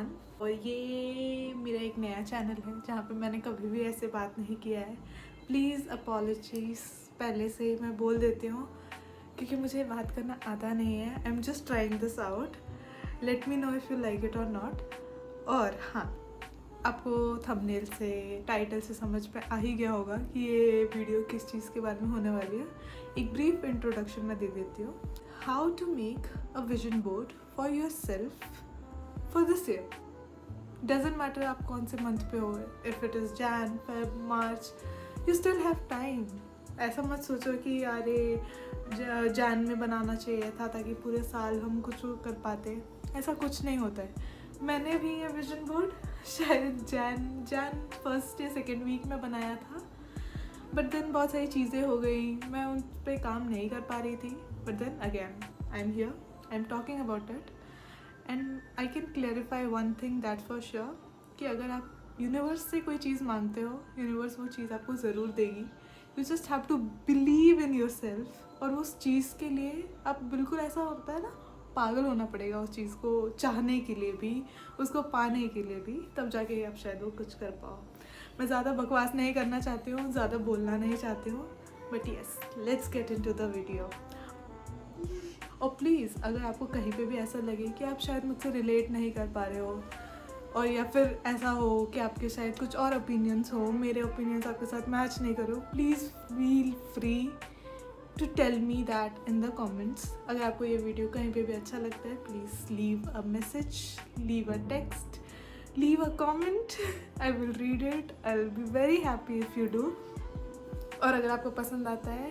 Everyone. और ये मेरा एक नया चैनल है जहाँ पे मैंने कभी भी ऐसे बात नहीं किया है। प्लीज़ अपॉलॉजीज़ पहले से ही मैं बोल देती हूँ क्योंकि मुझे बात करना आता नहीं है। I am just trying this out, let me know if you like it और नॉट। और हाँ, आपको थंबनेल से टाइटल से समझ पे आ ही गया होगा कि ये वीडियो किस चीज़ के बारे में होने वाली है। एक ब्रीफ इंट्रोडक्शन मैं दे देती हूँ। How to make a vision board for yourself for this year. Doesn't matter आप कौन से मंथ पे हो, if it is Jan, Feb, March, you still have time. ऐसा मत सोचो कि यार जैन में बनाना चाहिए था ताकि पूरे साल हम कुछ कर पाते। ऐसा कुछ नहीं होता है। मैंने भी ये विजन बोर्ड शायद जैन फर्स्ट या सेकेंड वीक में बनाया था, बट देन बहुत सारी चीज़ें हो गई, मैं उन पर काम नहीं कर पा रही थी। But then again I am here, I am talking about it and I can clarify one thing that for sure कि अगर आप यूनिवर्स से कोई चीज़ मांगते हो, यूनिवर्स वो चीज़ आपको ज़रूर देगी। You just have to believe in yourself. और उस चीज़ के लिए आप बिल्कुल, ऐसा होता है ना, पागल होना पड़ेगा उस चीज़ को चाहने के लिए भी, उसको पाने के लिए भी, तब जाके आप शायद वो कुछ कर पाओ। मैं ज़्यादा बकवास नहीं करना चाहती हूँ, ज़्यादा बोलना नहीं चाहती हूँ, but yes, let's get into the video. और प्लीज़, अगर आपको कहीं पे भी ऐसा लगे कि आप शायद मुझसे रिलेट नहीं कर पा रहे हो, और या फिर ऐसा हो कि आपके शायद कुछ और ओपिनियंस हो, मेरे ओपिनियंस आपके साथ मैच नहीं करो, please feel free to tell me that in the comments. अगर आपको ये वीडियो कहीं पे भी अच्छा लगता है, please leave a message, leave a text, leave a comment. I will read it, I will be very happy if you do. और अगर आपको पसंद आता है,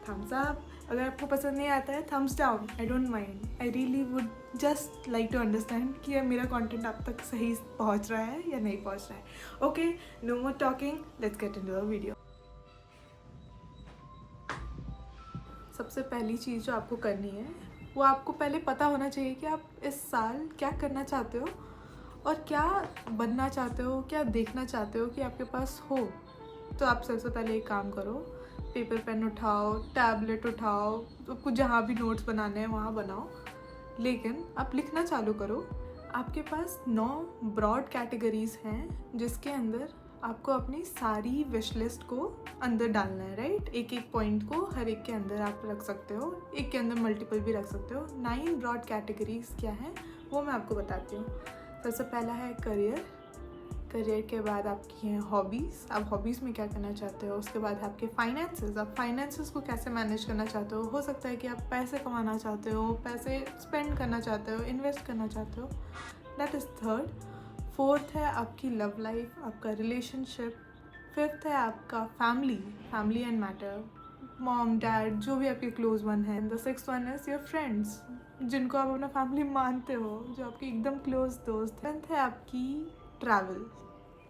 थम्स अप। अगर आपको पसंद नहीं आता है, thumbs down. I don't mind. I really would just like to understand कि ये मेरा कंटेंट आप तक सही पहुंच रहा है या नहीं पहुंच रहा है। Okay, no more talking, let's get into the video. सबसे पहली चीज़ जो आपको करनी है, वो आपको पहले पता होना चाहिए कि आप इस साल क्या करना चाहते हो और क्या बनना चाहते हो, क्या देखना चाहते हो कि आपके पास हो। तो आप सबसे पहले एक काम करो, पेपर पेन उठाओ, टैबलेट उठाओ, आपको जहाँ भी नोट्स बनाने हैं वहाँ बनाओ, लेकिन आप लिखना चालू करो। आपके पास 9 ब्रॉड कैटेगरीज हैं जिसके अंदर आपको अपनी सारी विश लिस्ट को अंदर डालना है, राइट। एक एक पॉइंट को हर एक के अंदर आप रख सकते हो, एक के अंदर मल्टीपल भी रख सकते हो। 9 ब्रॉड कैटेगरीज क्या हैं वो मैं आपको बताती हूँ। सबसे पहला है करियर। करियर के बाद आपकी हैं हॉबीज़, आप हॉबीज़ में क्या करना चाहते हो। उसके बाद आपके फाइनेंसेस, आप फाइनेंसेस को कैसे मैनेज करना चाहते हो। हो सकता है कि आप पैसे कमाना चाहते हो, पैसे स्पेंड करना चाहते हो, इन्वेस्ट करना चाहते हो। That is third. फोर्थ है आपकी लव लाइफ, आपका रिलेशनशिप। फिफ्थ है आपका family and matter, mom dad, जो भी आपके क्लोज वन है। The sixth one is your friends, जिनको आप अपना फैमिली मानते हो, जो आपके एकदम क्लोज दोस्त हैं। 10th है आपकी travel.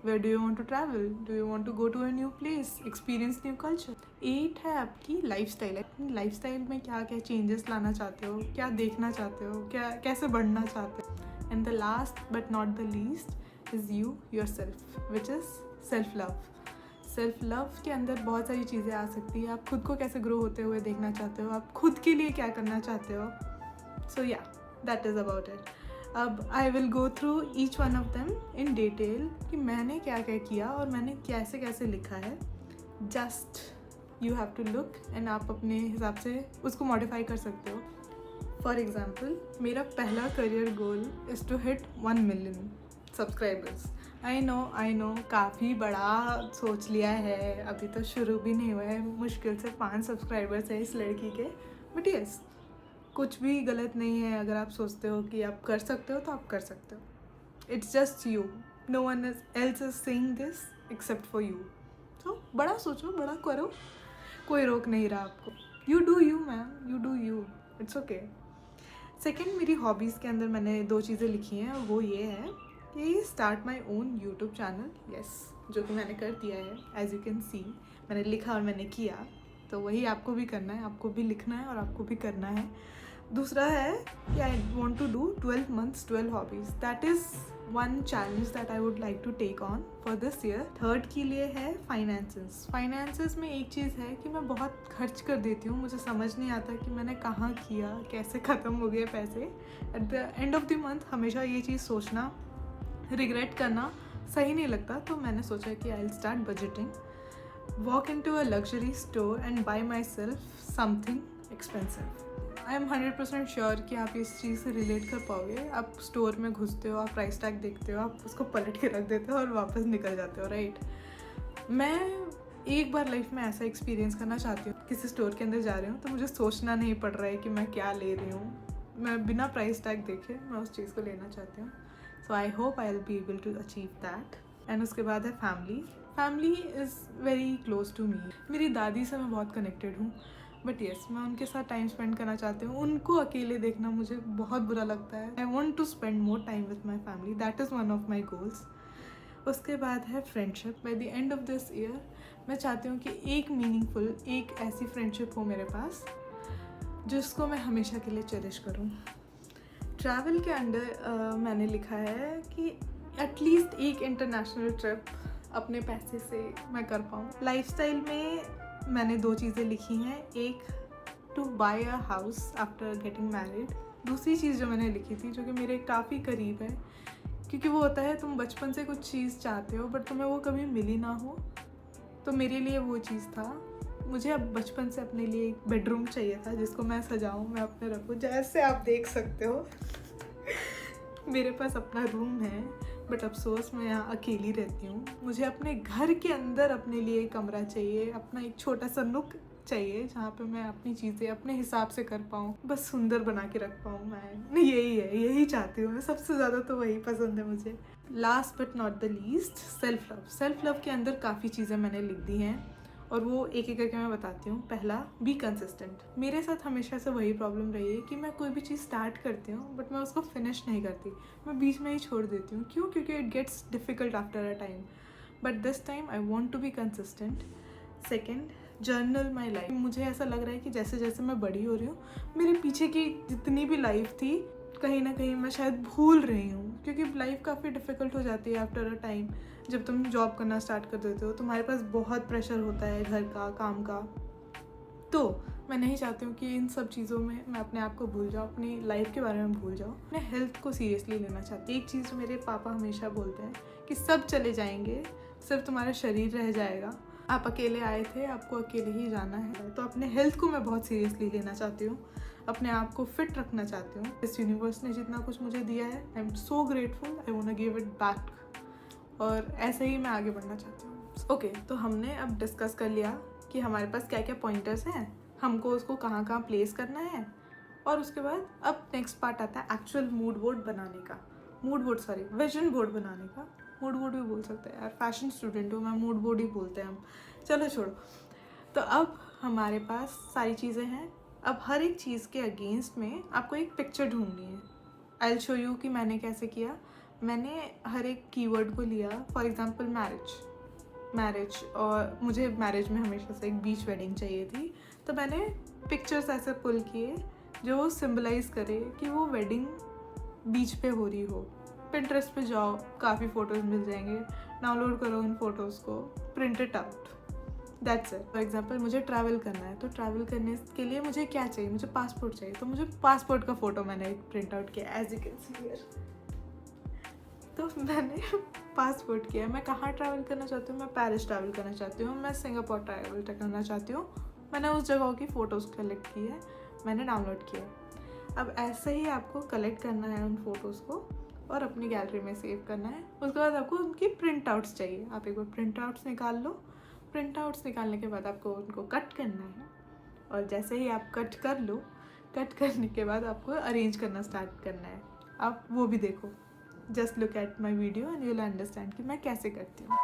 Where do you want to travel? Do you want to go to a new place, experience new culture? 8 है आपकी लाइफस्टाइल। अपनी लाइफस्टाइल में क्या क्या चेंजेस लाना चाहते हो, क्या देखना चाहते हो, क्या कैसे बढ़ना चाहते हो। And the last but not the least is you your self, which is self love. Self love के अंदर बहुत सारी चीज़ें आ सकती है। आप खुद को कैसे ग्रो होते हुए देखना चाहते हो, आप खुद के लिए क्या करना चाहते हो। सो या, दैट इज़ अबाउट इट। अब I will go through each one of them in detail कि मैंने क्या क्या किया और मैंने कैसे कैसे लिखा है। Just you have to look and आप अपने हिसाब से उसको मॉडिफाई कर सकते हो। फॉर एग्ज़ाम्पल, मेरा पहला career goal is to hit 1 million subscribers. I know काफ़ी बड़ा सोच लिया है, अभी तो शुरू भी नहीं हुआ है, मुश्किल से 5 सब्सक्राइबर्स है इस लड़की के। बट यस, कुछ भी गलत नहीं है। अगर आप सोचते हो कि आप कर सकते हो तो आप कर सकते हो। It's just you, no one else is saying this except for you. तो बड़ा सोचो, बड़ा करो, कोई रोक नहीं रहा आपको। You do you ma'am, you do you, it's okay. Second, मेरी हॉबीज़ के अंदर मैंने 2 चीज़ें लिखी हैं, वो ये है कि start my own YouTube channel. Yes, जो कि मैंने कर दिया है, एज यू कैन सी। मैंने लिखा और मैंने किया, तो वही आपको भी करना है, आपको भी लिखना है और आपको भी करना है। दूसरा है कि I want to do 12 months 12 hobbies. That is one challenge that I would like to take on for this year. Third के लिए है फाइनेंसेस। फाइनेंसेस में एक चीज़ है कि मैं बहुत खर्च कर देती हूँ, मुझे समझ नहीं आता कि मैंने कहाँ किया, कैसे ख़त्म हो गए पैसे। At the end of the month हमेशा ये चीज़ सोचना रिग्रेट करना सही नहीं लगता, तो मैंने सोचा कि I will start budgeting, walk into a luxury store and buy myself something expensive. I am 100% sure कि आप इस चीज़ से रिलेट कर पाओगे। आप स्टोर में घुसते हो, आप प्राइस टैग देखते हो, आप उसको पलट के रख देते हो और वापस निकल जाते हो, राइट। मैं एक बार लाइफ में ऐसा एक्सपीरियंस करना चाहती हूँ, किसी स्टोर के अंदर जा रही हूँ तो मुझे सोचना नहीं पड़ रहा है कि मैं क्या ले रही हूँ, मैं बिना प्राइस टैग देखे मैं उस चीज़ को लेना चाहती हूँ। So I hope I will be able to achieve that. And उसके बाद है family. Family is very close to me. मेरी दादी से मैं बहुत कनेक्टेड हूँ, बट येस मैं उनके साथ टाइम स्पेंड करना चाहती हूँ। उनको अकेले देखना मुझे बहुत बुरा लगता है। I want to spend more time with my family, that is one of my goals. उसके बाद है friendship. By the end of this year मैं चाहती हूँ कि एक मीनिंगफुल, एक ऐसी फ्रेंडशिप हो मेरे पास जिसको मैं हमेशा के लिए चेरिश करूँ। ट्रैवल के अंडर मैंने लिखा है कि एटलीस्ट एक इंटरनेशनल ट्रिप अपने पैसे से मैं कर पाऊँ। लाइफस्टाइल में मैंने 2 चीज़ें लिखी हैं, एक to buy a house after getting married. दूसरी चीज़ जो मैंने लिखी थी, जो कि मेरे काफ़ी करीब है, क्योंकि वो होता है तुम बचपन से कुछ चीज़ चाहते हो बट तुम्हें वो कभी मिली ना हो, तो मेरे लिए वो चीज़ था। मुझे अब बचपन से अपने लिए एक बेडरूम चाहिए था जिसको मैं सजाऊं, मैं अपने रखूं। जैसे आप देख सकते हो मेरे पास अपना रूम है, बट अफसोस मैं यहाँ अकेली रहती हूँ। मुझे अपने घर के अंदर अपने लिए एक कमरा चाहिए, अपना एक छोटा सा नुक चाहिए जहाँ पे मैं अपनी चीज़ें अपने हिसाब से कर पाऊँ, बस सुंदर बना के रख पाऊँ। मैं यही है, यही चाहती हूँ मैं, सबसे ज़्यादा तो वही पसंद है मुझे। Last but not the least, self love. Self love के अंदर काफ़ी चीज़ें मैंने लिख दी हैं और वो एक एक करके मैं बताती हूँ। पहला, बी कंसिस्टेंट। मेरे साथ हमेशा से वही प्रॉब्लम रही है कि मैं कोई भी चीज़ स्टार्ट करती हूँ बट मैं उसको फिनिश नहीं करती, मैं बीच में ही छोड़ देती हूँ। क्यों? क्योंकि it gets difficult after a time, but this time I want to be consistent. Second, journal my life. मुझे ऐसा लग रहा है कि जैसे जैसे मैं बड़ी हो रही हूँ, मेरे पीछे की जितनी भी लाइफ थी कहीं ना कहीं मैं शायद भूल रही हूँ, क्योंकि लाइफ काफ़ी डिफ़िकल्ट हो जाती है आफ्टर अ टाइम। जब तुम जॉब करना स्टार्ट कर देते हो, तुम्हारे पास बहुत प्रेशर होता है घर का, काम का। तो मैं नहीं चाहती हूँ कि इन सब चीज़ों में मैं अपने आप को भूल जाऊँ, अपनी लाइफ के बारे में भूल जाऊँ। मैं हेल्थ को सीरियसली लेना चाहती हूँ। एक चीज़ जो मेरे पापा हमेशा बोलते हैं कि सब चले जाएंगे, सिर्फ तुम्हारा शरीर रह जाएगा। आप अकेले आए थे, आपको अकेले ही जाना है। तो अपने हेल्थ को मैं बहुत सीरियसली लेना चाहती हूँ, अपने आप को फिट रखना चाहती हूँ। इस यूनिवर्स ने जितना कुछ मुझे दिया है, I am so grateful, I want to give it back. और ऐसे ही मैं आगे बढ़ना चाहती हूँ। ओके, तो हमने अब डिस्कस कर लिया कि हमारे पास क्या क्या पॉइंटर्स हैं, हमको उसको कहाँ कहाँ प्लेस करना है। और उसके बाद अब नेक्स्ट पार्ट आता है एक्चुअल मूड बोर्ड बनाने का। विजन बोर्ड बनाने का। मूड बोर्ड भी बोल सकते हैं यार, फैशन स्टूडेंट हूँ मैं, मूड बोर्ड ही बोलते हैं हम, चलो छोड़ो। तो अब हमारे पास सारी चीज़ें हैं। अब हर एक चीज़ के अगेंस्ट में आपको एक पिक्चर ढूंढनी है। आई विल शो यू कि मैंने कैसे किया। मैंने हर एक कीवर्ड को लिया। फॉर एग्जांपल मैरिज, और मुझे मैरिज में हमेशा से एक बीच वेडिंग चाहिए थी, तो मैंने पिक्चर्स ऐसे पुल किए जो सिंबलाइज करे कि वो वेडिंग बीच पे हो रही हो। पिंटरेस्ट पे जाओ, काफ़ी फ़ोटोज़ मिल जाएंगे, डाउनलोड करो उन फ़ोटोज़ को, print it out, that's it. For example मुझे ट्रैवल करना है, तो ट्रैवल करने के लिए मुझे क्या चाहिए, मुझे पासपोर्ट चाहिए, तो मुझे पासपोर्ट का फ़ोटो मैंने एक प्रिंट आउट किया, as you can see here. तो मैंने पासपोर्ट किया। मैं कहाँ ट्रैवल करना चाहती हूँ, मैं पेरिस ट्रैवल करना चाहती हूँ, मैं सिंगापुर ट्रैवल करना चाहती हूँ। मैंने उस जगह की फ़ोटोज़ कलेक्ट की है, मैंने डाउनलोड किया। अब ऐसे ही आपको कलेक्ट करना है उन फ़ोटोज़ को और अपनी गैलरी में सेव करना है। उसके बाद आपको उनकी प्रिंट आउट्स चाहिए। आप एक बार प्रिंट आउट्स निकाल लो। प्रिंट आउट्स निकालने के बाद आपको उनको कट करना है, और जैसे ही आप कट कर लो, कट करने के बाद आपको अरेंज करना स्टार्ट करना है। आप वो भी देखो, just look at my video and you will understand कि मैं कैसे करती हूँ।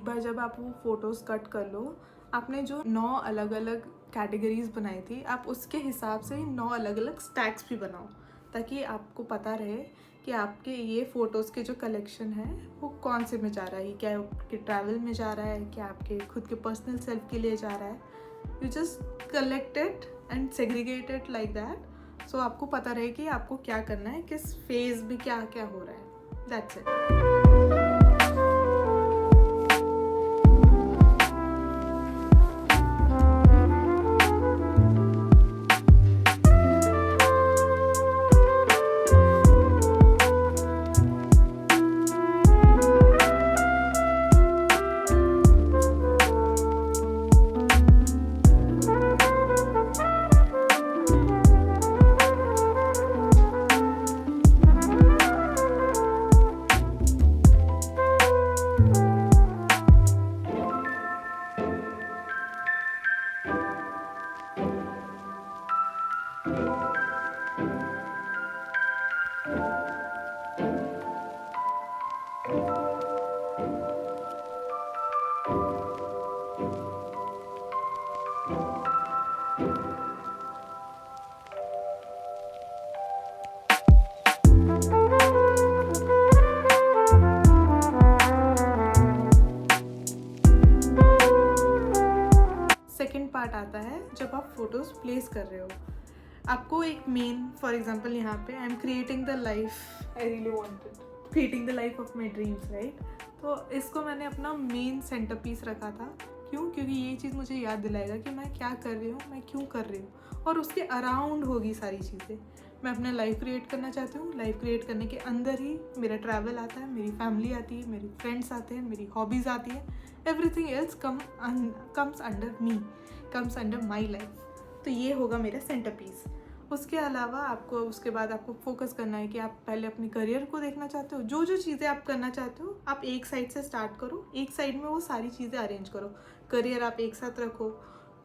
बार जब आप वो फ़ोटोज़ कट कर लो, आपने जो 9 अलग अलग कैटेगरीज बनाई थी, आप उसके हिसाब से 9 अलग अलग स्टैक्स भी बनाओ, ताकि आपको पता रहे कि आपके ये फ़ोटोज़ के जो कलेक्शन है वो कौन से में जा रहा है, क्या आपके ट्रैवल में जा रहा है, क्या आपके खुद के पर्सनल सेल्फ के लिए जा रहा है. You just collect it and segregate it like that, so आपको पता रहे कि आपको क्या करना है, किस फेज़ में क्या क्या हो रहा है. That's it. सेकेंड पार्ट आता है जब आप फोटोज़ प्लेस कर रहे हो. आपको एक मेन, फॉर एग्जांपल यहाँ पे I am creating the life I really wanted, creating the life of my dreams, right. तो इसको मैंने अपना मेन सेंटर पीस रखा था. क्यों? क्योंकि ये चीज़ मुझे याद दिलाएगा कि मैं क्या कर रही हूँ, मैं क्यों कर रही हूँ, और उसके अराउंड होगी सारी चीज़ें. मैं अपना लाइफ क्रिएट करना चाहती हूँ. लाइफ क्रिएट करने के अंदर ही मेरा ट्रैवल आता है, मेरी फैमिली आती है, मेरी फ्रेंड्स आते हैं, मेरी हॉबीज़ आती है. Everything else comes under me, comes under my life. तो ये होगा मेरा सेंटर पीस. उसके अलावा आपको उसके बाद आपको फोकस करना है कि आप पहले अपने करियर को देखना चाहते हो. जो जो चीज़ें आप करना चाहते हो, आप एक साइड से स्टार्ट करो, एक साइड में वो सारी चीज़ें अरेंज करो. करियर आप एक साथ रखो,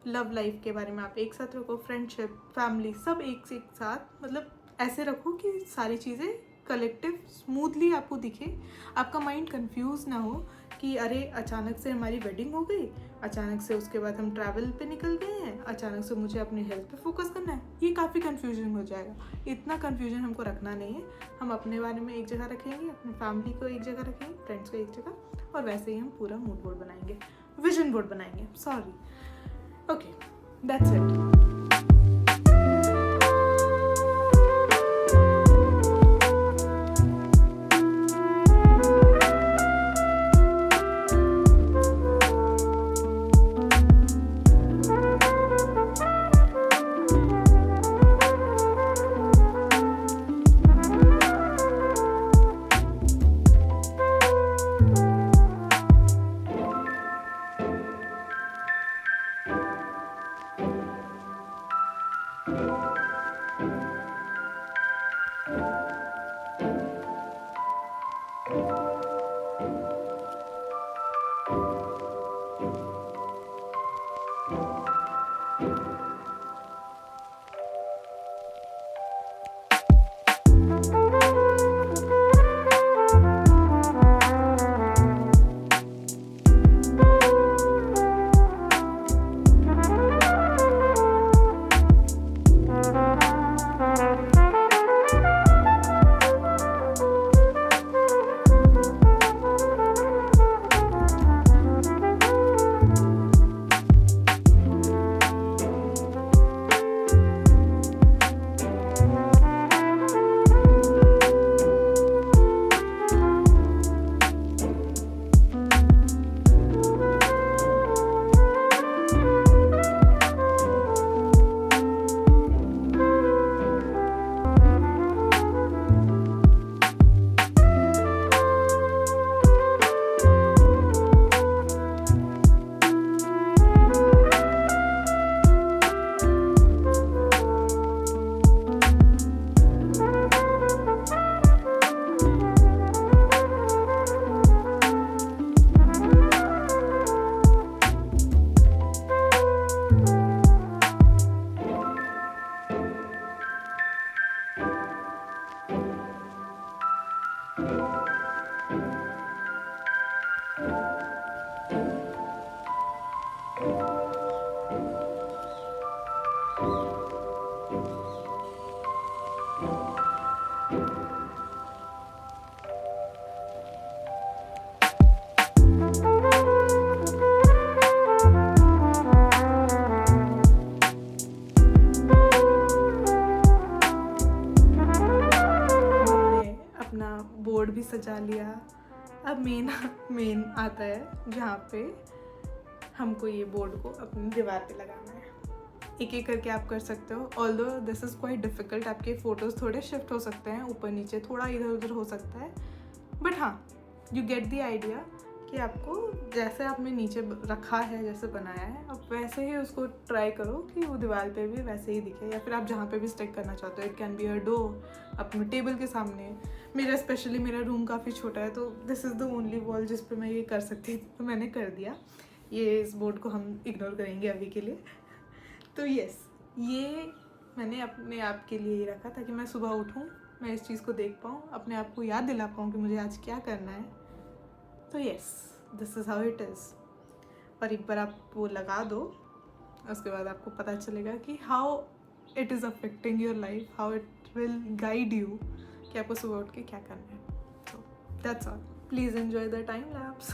लव लाइफ के बारे में आप एक साथ रखो, फ्रेंडशिप, फैमिली, सब एक साथ, मतलब ऐसे रखो कि सारी चीज़ें कलेक्टिव स्मूथली आपको दिखे. आपका माइंड कंफ्यूज ना हो कि अरे अचानक से हमारी वेडिंग हो गई, अचानक से उसके बाद हम ट्रैवल पे निकल गए हैं, अचानक से मुझे अपनी हेल्थ पे फोकस करना है. ये काफ़ी कंफ्यूजन हो जाएगा. इतना कंफ्यूजन हमको रखना नहीं है. हम अपने बारे में एक जगह रखेंगे, अपनी फैमिली को एक जगह रखेंगे, फ्रेंड्स को एक जगह, और वैसे ही हम पूरा मूड बोर्ड बनाएंगे, विजन बोर्ड बनाएंगे. सॉरी. Okay, that's it. अपना बोर्ड भी सजा लिया। अब मेन आता है जहाँ पे हमको ये बोर्ड को अपनी दीवार पे लगाना है। एक एक करके आप कर सकते हो। Although this is quite difficult, आपके फ़ोटोज़ थोड़े शिफ्ट हो सकते हैं, ऊपर नीचे थोड़ा इधर उधर हो सकता है, बट हाँ यू गेट द आइडिया कि आपको जैसे आपने नीचे रखा है, जैसे बनाया है, अब वैसे ही उसको ट्राई करो कि वो दीवार पे भी वैसे ही दिखे, या फिर आप जहाँ पे भी स्टिक करना चाहते हो। It can be a door, अपने टेबल के सामने। मेरा स्पेशली मेरा रूम काफ़ी छोटा है, तो this is the only wall जिस पे मैं ये कर सकती थी, तो मैंने कर दिया। ये इस बोर्ड को हम इग्नोर करेंगे अभी के लिए। तो यस, ये मैंने अपने आप के लिए ही रखा ताकि मैं सुबह उठूँ, मैं इस चीज़ को देख पाऊँ, अपने आप को याद दिला पाऊँ कि मुझे आज क्या करना है। तो yes, this is how it is. और एक बार आप वो लगा दो, उसके बाद आपको पता चलेगा कि how it is affecting your life, how it will guide you कि आपको सुबह उठ के क्या करना है। तो that's all. Please enjoy the time lapse.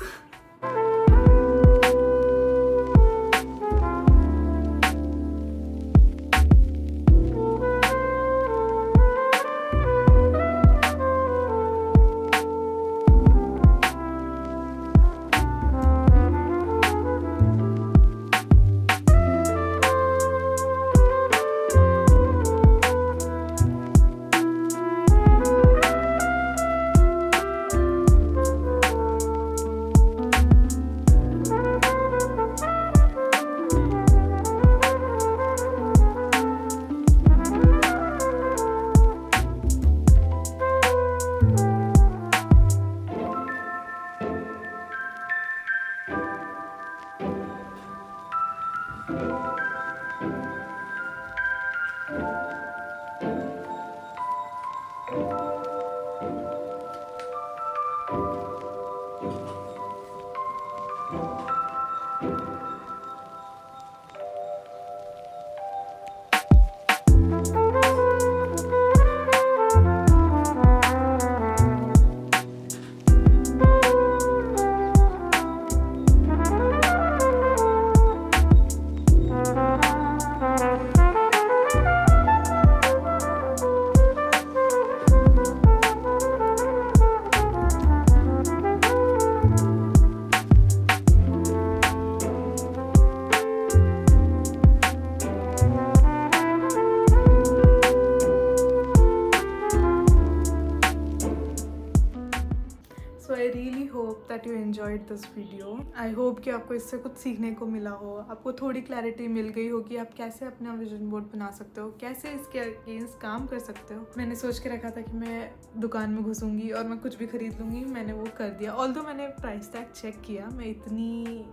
I really hope that you enjoyed this video. I hope कि आपको इससे कुछ सीखने को मिला हो, आपको थोड़ी क्लैरिटी मिल गई हो कि आप कैसे अपना विजन बोर्ड बना सकते हो, कैसे इसके अगेंस्ट काम कर सकते हो। मैंने सोच के रखा था कि मैं दुकान में घुसूंगी और मैं कुछ भी खरीद लूँगी, मैंने वो कर दिया। ऑल्दो मैंने प्राइस टैग चेक किया, मैं इतनी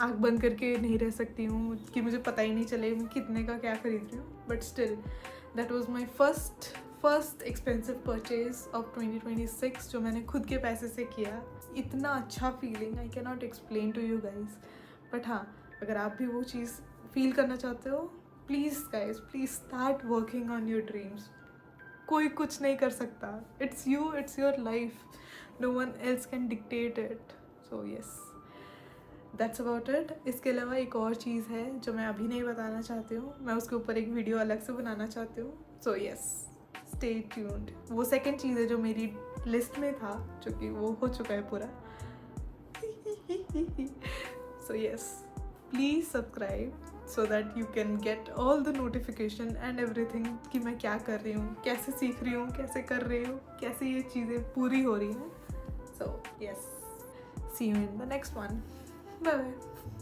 आँख बंद करके नहीं रह सकती हूँ कि मुझे पता ही नहीं चले मैं कितने का क्या खरीद रही हूँ, but still that was my first expensive purchase of 2026 जो मैंने खुद के पैसे से किया। इतना अच्छा feeling I can not explain to you guys. But हाँ, अगर आप भी वो चीज़ फील करना चाहते हो, please guys, please start working on your dreams. कोई कुछ नहीं कर सकता, it's you, it's your life, no one else can dictate it. So yes, that's about it. इसके अलावा एक और चीज़ है जो मैं अभी नहीं बताना चाहती हूँ, मैं उसके ऊपर एक वीडियो अलग से बनाना चाहती हूँ। So yes, stay tuned. वो सेकंड चीज़ है जो मेरी लिस्ट में था, जो कि वो हो चुका है पूरा। So yes, please subscribe so that you can get all the notification and everything कि मैं क्या कर रही हूँ, कैसे सीख रही हूँ, कैसे कर रही हूँ, कैसे ये चीज़ें पूरी हो रही हैं। So yes, see you in the next one. Bye bye.